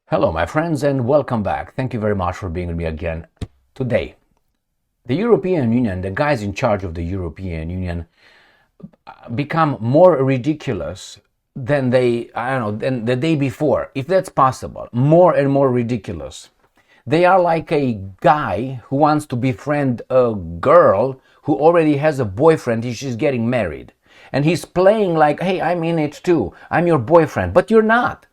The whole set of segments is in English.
Hello, my friends, and welcome back. Thank you very much for being with me again today. The European Union, the guys in charge of the European Union, become more ridiculous than than the day before, if that's possible. More and more ridiculous. They are like a guy who wants to befriend a girl who already has a boyfriend and she's getting married. And he's playing like, hey, I'm in it too. I'm your boyfriend, but you're not.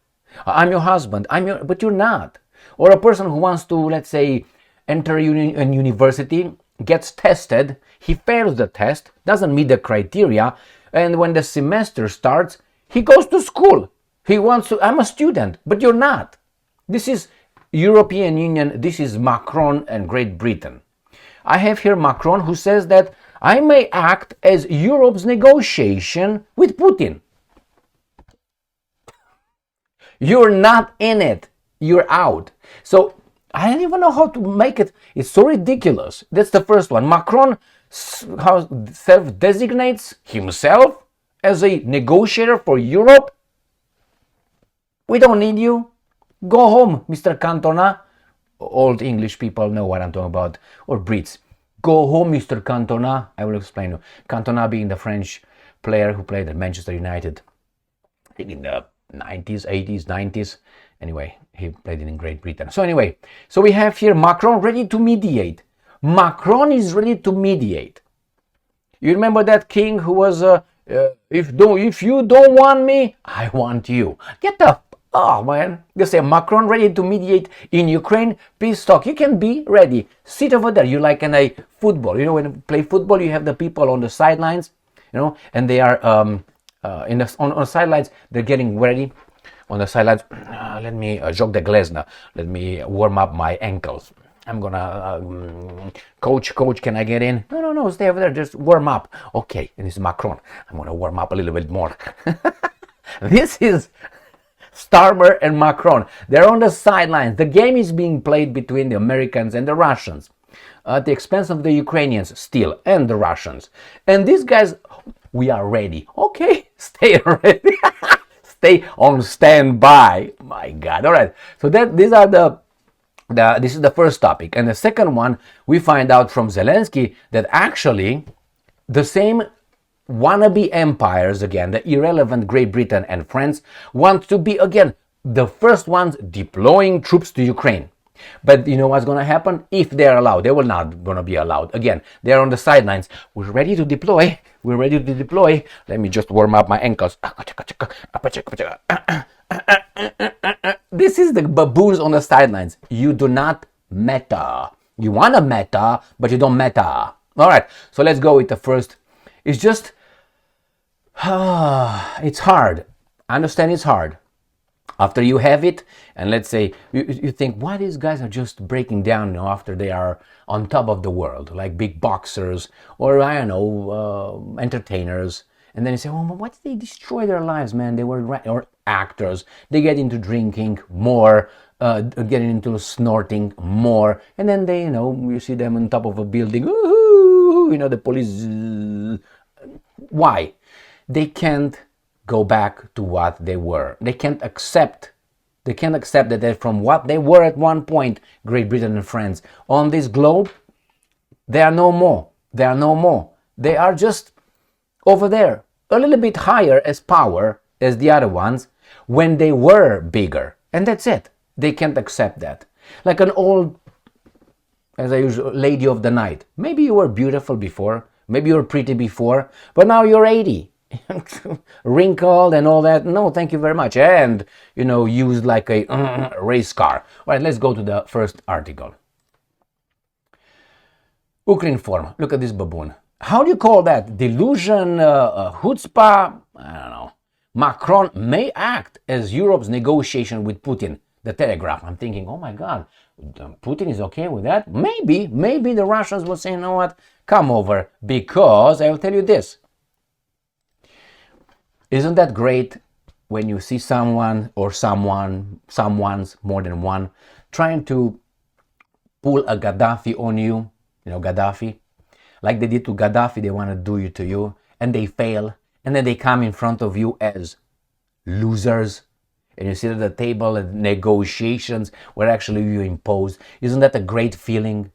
I'm your husband, but you're not. Or a person who wants to, let's say, enter a university, gets tested, he fails the test, doesn't meet the criteria, and when the semester starts, he goes to school. He wants to, I'm a student, but you're not. This is European Union, this is Macron and Great Britain. I have here Macron who says that I may act as Europe's negotiation with Putin. You're not in it. You're out. So I don't even know how to make it. It's so ridiculous. That's the first one. Macron self-designates himself as a negotiator for Europe. We don't need you. Go home, Mr. Cantona. Old English people know what I'm talking about. Or Brits. Go home, Mr. Cantona. I will explain you. Cantona being the French player who played at Manchester United. I think in the 90s, 80s, 90s. Anyway, he played it in Great Britain. So anyway, so we have here Macron ready to mediate. Macron is ready to mediate. You remember that king who was, if you don't want me, I want you. Get the, oh man. They say Macron ready to mediate in Ukraine, peace talk. You can be ready. Sit over there. You like in a football. You know, when you play football, you have the people on the sidelines, you know, and they are, on the sidelines, they're getting ready. On the sidelines, let me jog the glezna. Let me warm up my ankles. I'm gonna, coach, can I get in? No, stay over there, just warm up. Okay, and it's Macron. I'm gonna warm up a little bit more. This is Starmer and Macron. They're on the sidelines. The game is being played between the Americans and the Russians, at the expense of the Ukrainians still, and the Russians. And these guys, we are ready. Okay, stay ready. Stay on standby. My God. All right. So these are this is the first topic. And the second one, we find out from Zelenskyy that actually the same wannabe empires, again, the irrelevant Great Britain and France, want to be, again, the first ones deploying troops to Ukraine. But you know what's going to happen? If they're allowed, they will not going to be allowed. Again, they're on the sidelines. We're ready to deploy. We're ready to deploy. Let me just warm up my ankles. This is the baboons on the sidelines. You do not matter. You want to matter, but you don't matter. All right, so let's go with the first. It's just, it's hard. I understand it's hard. After you have it, and let's say you think, why these guys are just breaking down, you know, after they are on top of the world, like big boxers or I don't know, entertainers, and then you say, oh, why did they destroy their lives, man? They were or actors. They get into drinking more, getting into snorting more, and then they, you know, you see them on top of a building, ooh, you know, the police. Why? They can't go back to what they were. They can't accept that they're from what they were at one point, Great Britain and France. On this globe, they are no more. They are no more. They are just over there, a little bit higher as power as the other ones when they were bigger. And that's it. They can't accept that. Like an old, as I usually, lady of the night. Maybe you were beautiful before. Maybe you were pretty before. But now you're 80. Wrinkled and all that. No, thank you very much. And, you know, used like a race car. All right, let's go to the first article. Ukrinform. Look at this baboon. How do you call that? Delusion, chutzpah? I don't know. Macron may act as Europe's negotiation with Putin. The Telegraph. I'm thinking, oh my God, Putin is okay with that? Maybe the Russians will say, you know what? Come over. Because I will tell you this. Isn't that great when you see someone or someone's more than one, trying to pull a Gaddafi on you, you know, Gaddafi, like they did to Gaddafi, they want to do it to you, and they fail, and then they come in front of you as losers, and you sit at the table and negotiations where actually you impose. Isn't that a great feeling?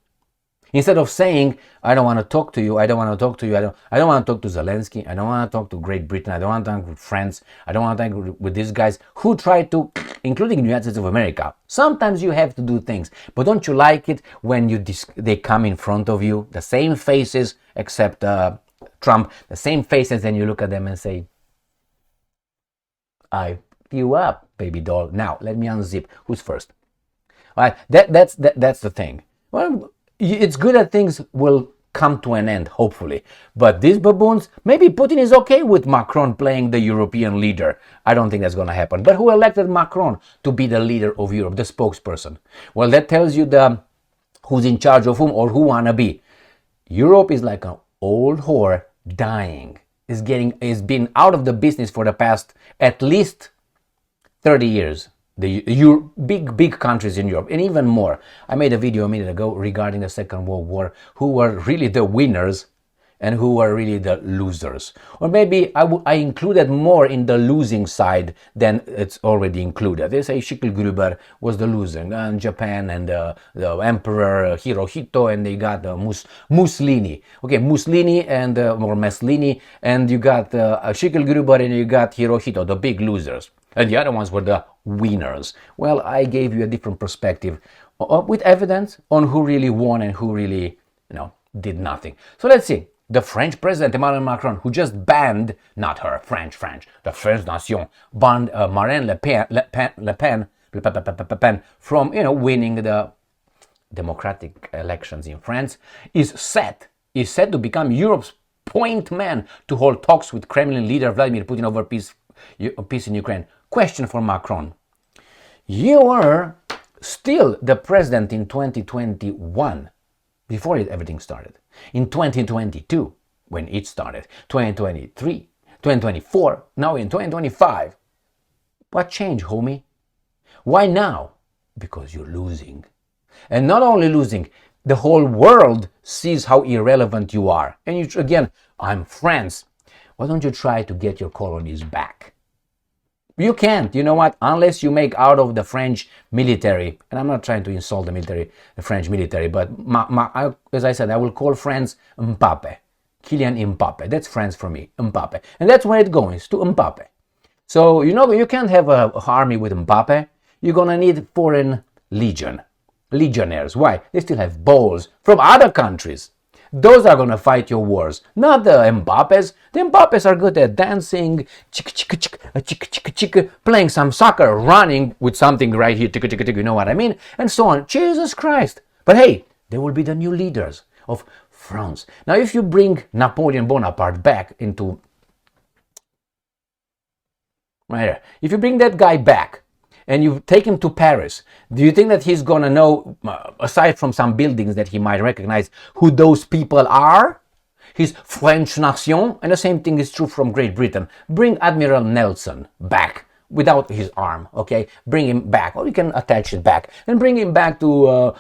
Instead of saying, I don't want to talk to you, I don't want to talk to you, I don't want to talk to Zelenskyy, I don't want to talk to Great Britain, I don't want to talk with France, I don't want to talk with these guys who try to, including the United States of America. Sometimes you have to do things, but don't you like it when they come in front of you, the same faces except Trump, the same faces, and you look at them and say, I you up, baby doll. Now, let me unzip. Who's first? All right, that's the thing. Well, it's good that things will come to an end, hopefully. But these baboons, maybe Putin is okay with Macron playing the European leader. I don't think that's going to happen. But who elected Macron to be the leader of Europe, the spokesperson? Well, that tells you who's in charge of whom or who wanna be. Europe is like an old whore dying. It's been out of the business for the past at least 30 years. The big countries in Europe, and even more. I made a video a minute ago regarding the Second World War, who were really the winners and who were really the losers. Or maybe I included more in the losing side than it's already included. They say Schicklgruber was the loser, and Japan and the Emperor Hirohito, and they got Mussolini. Okay, Mussolini and or Messlini, and you got Schicklgruber and you got Hirohito, the big losers. And the other ones were the winners. Well, I gave you a different perspective with evidence on who really won and who really, did nothing. So let's see. The French president, Emmanuel Macron, who just banned, not her, French, the French nation, banned Marine Le Pen from, winning the democratic elections in France, is set to become Europe's point man to hold talks with Kremlin leader Vladimir Putin over peace in Ukraine. Question for Macron. You were still the president in 2021, before everything started. In 2022, when it started. 2023, 2024, now in 2025. What changed, homie? Why now? Because you're losing. And not only losing, the whole world sees how irrelevant you are. And again, I'm France. Why don't you try to get your colonies back? You can't, you know what, unless you make out of the French military, and I'm not trying to insult the French military, but as I said, I will call France Mbappe, Kylian Mbappe. That's France for me, Mbappe. And that's where it goes, to Mbappe. So, you can't have an army with Mbappe. You're going to need foreign legionnaires. Why? They still have balls from other countries. Those are going to fight your wars, not the Mbappes. The Mbappes are good at dancing, playing some soccer, running with something right here, you know what I mean, and so on. Jesus Christ. But hey, they will be the new leaders of France. Now, if you bring Napoleon Bonaparte back into... right here, if you bring that guy back, and you take him to Paris, do you think that he's going to know, aside from some buildings that he might recognize, who those people are? His French nation, and the same thing is true from Great Britain. Bring Admiral Nelson back without his arm, okay? Bring him back, or you can attach it back, and bring him back to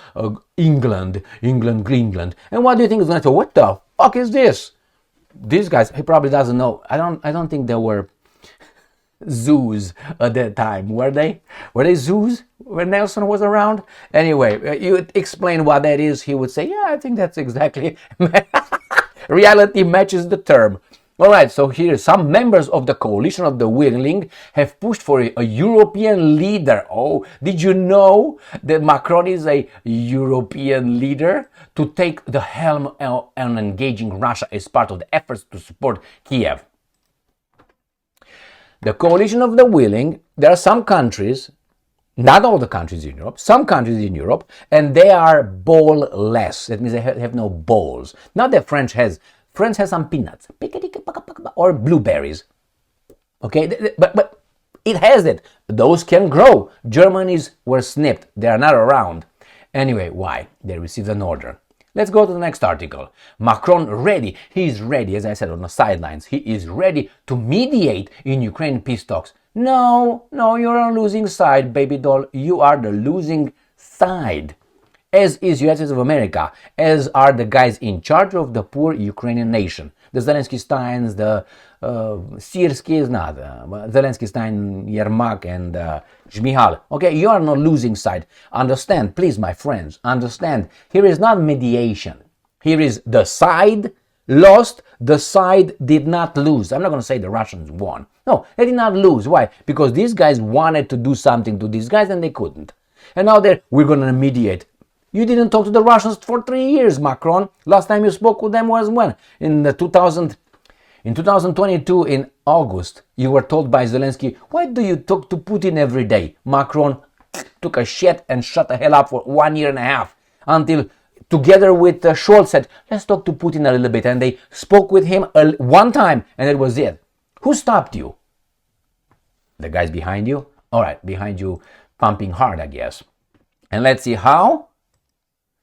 England. And what do you think is going to say? What the fuck is this? These guys, he probably doesn't know. I don't think there were zoos at that time, were they? Were they zoos when Nelson was around? Anyway, you explain what that is, he would say, yeah, I think that's exactly... Reality matches the term. All right, so here some members of the coalition of the willing have pushed for a European leader. Oh, did you know that Macron is a European leader? To take the helm on engaging Russia as part of the efforts to support Kiev. The coalition of the willing, there are some countries, not all the countries in Europe, some countries in Europe, and they are ball-less. That means they have no balls. Not that France has some peanuts, or blueberries. Okay, but it has it. Those can grow. Germany's were snipped. They are not around. Anyway, why? They received an order. Let's go to the next article. Macron ready. He is ready, as I said, on the sidelines. He is ready to mediate in Ukraine peace talks. No, you're on losing side, baby doll. You are the losing side. As is United States of America, as are the guys in charge of the poor Ukrainian nation. The Zelenskyy Steins, the Sirski is not. Zelenskyy, Stein, Yermak, and Shmihal. Okay, you are not losing side. Understand, please, my friends, understand. Here is not mediation. Here is the side lost, the side did not lose. I'm not going to say the Russians won. No, they did not lose. Why? Because these guys wanted to do something to these guys and they couldn't. And now we're going to mediate. You didn't talk to the Russians for 3 years, Macron. Last time you spoke with them was when? In 2022, in August, you were told by Zelenskyy, why do you talk to Putin every day? Macron took a shit and shut the hell up for 1.5 years until together with Scholz said, let's talk to Putin a little bit. And they spoke with him one time and that was it. Who stopped you? The guys behind you? All right, behind you, pumping hard, I guess. And let's see how.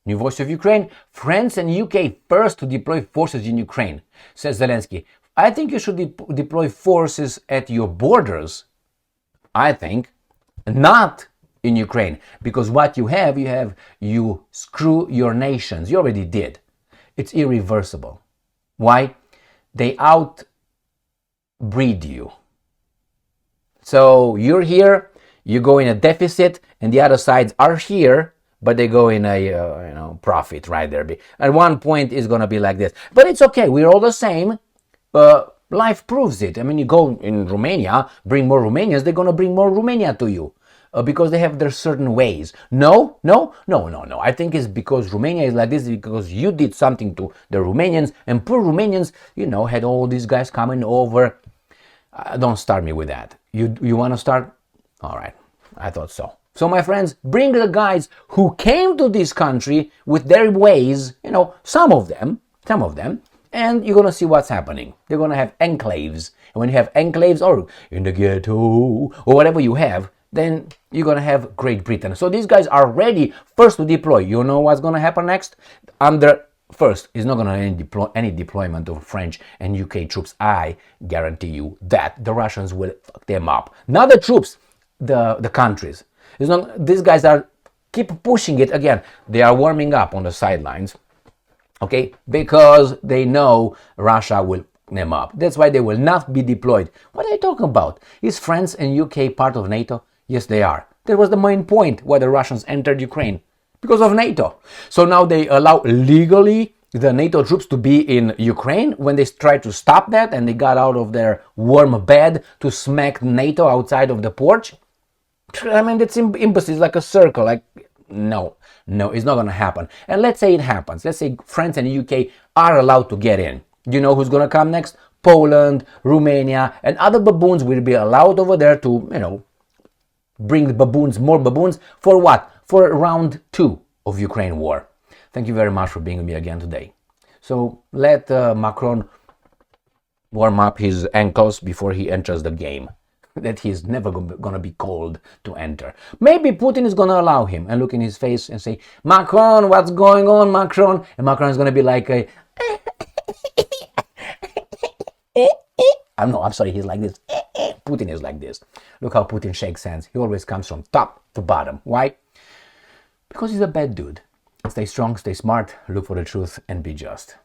New Voice of Ukraine. France and UK first to deploy forces in Ukraine, says Zelenskyy. I think you should deploy forces at your borders. I think not in Ukraine, because what you screw your nations. You already did. It's irreversible. Why? They outbreed you. So you're here, you go in a deficit, and the other sides are here, but they go in a profit right there. At one point, it's gonna be like this, but it's okay. We're all the same. Life proves it. I mean, you go in Romania, bring more Romanians, they're gonna bring more Romania to you. Because they have their certain ways. No. I think it's because Romania is like this because you did something to the Romanians, and poor Romanians, had all these guys coming over. Don't start me with that. You want to start? All right, I thought so. So my friends, bring the guys who came to this country with their ways, some of them, and you're going to see what's happening. They're going to have enclaves. And when you have enclaves or in the ghetto or whatever you have, then you're going to have Great Britain. So these guys are ready first to deploy. You know what's going to happen next? First, is not going to be any deployment of French and UK troops. I guarantee you that the Russians will fuck them up. Not the troops, the countries. These guys keep pushing it again. They are warming up on the sidelines, okay? Because they know Russia will fuck them up. That's why they will not be deployed. What are you talking about? Is France and UK part of NATO? Yes, they are. That was the main point why the Russians entered Ukraine. Because of NATO. So now they allow legally the NATO troops to be in Ukraine when they tried to stop that and they got out of their warm bed to smack NATO outside of the porch. I mean, it's imbecile. It's like a circle. No, it's not going to happen. And let's say it happens. Let's say France and UK are allowed to get in. You know who's going to come next? Poland, Romania, and other baboons will be allowed over there to, bring more baboons. For what? For round 2 of Ukraine war. Thank you very much for being with me again today. So let Macron warm up his ankles before he enters the game that he's never going to be called to enter. Maybe Putin is going to allow him and look in his face and say, Macron, what's going on, Macron? And Macron is going to be like, I'm sorry, he's like this. Putin is like this. Look how Putin shakes hands. He always comes from top to bottom. Why? Because he's a bad dude. Stay strong, stay smart, look for the truth, and be just.